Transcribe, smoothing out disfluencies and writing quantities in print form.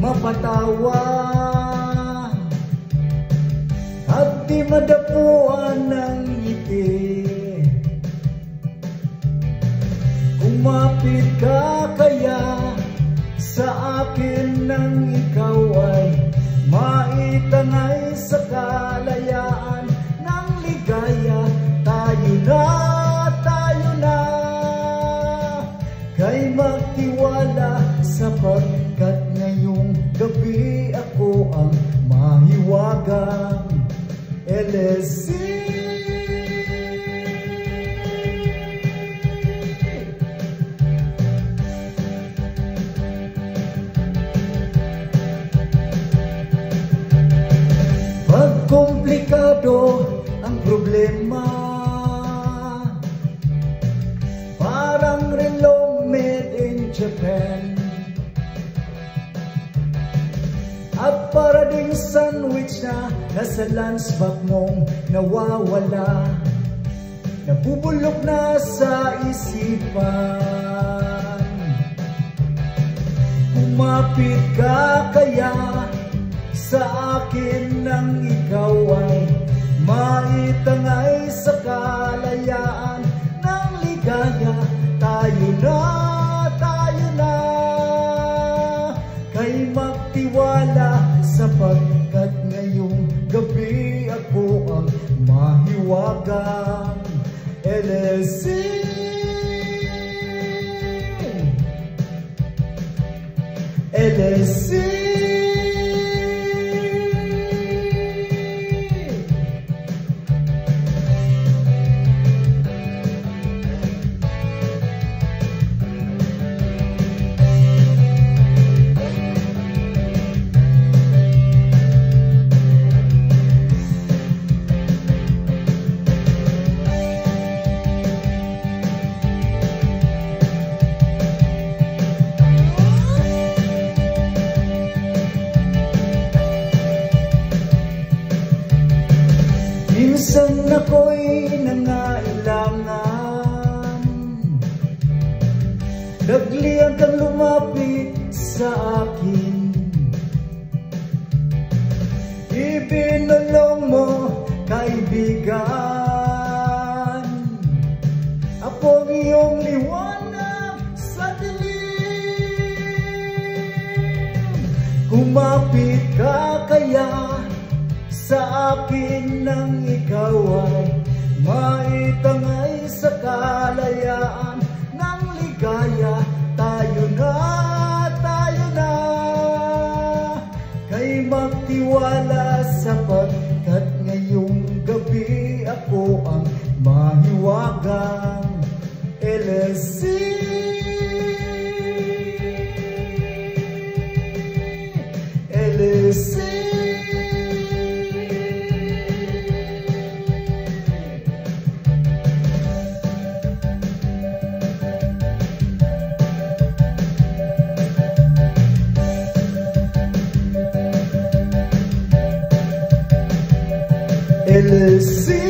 mapatawa at di madapuan ng ngiti. Kumapit ka kaya sa akin nang ikaw ay maitangay sa kalayaan ng ligaya. Tayo na kay magtiwala, sapagkat ngayong gabi ako ang mahiwagang LSC. Pag komplikado ang problema, parang relo made in Japan, at para ding sandwich na nasa lunchbox mong nawawala, nabubulok na sa isipan. Kumapit ka kaya sa akin nang ikaw ay maitangay sa kalayaan ng ligaya. Tayo na kay magtiwala, sapagkat ngayong gabi ako ang mahiwagang LSC. LSC. Minsan ako'y nangailangan, nagliyan kang lumapit sa akin. Ibinulong mo, kaibigan, apong iyong liwanag sa dilim. Kumapit ka kaya sa akin nang ikaw ay maitangay sa kalayaan ng ligaya. Tayo na kay magtiwala, sapagkat ngayong gabi ako ang mahiwagang LSC. LSC. LSC.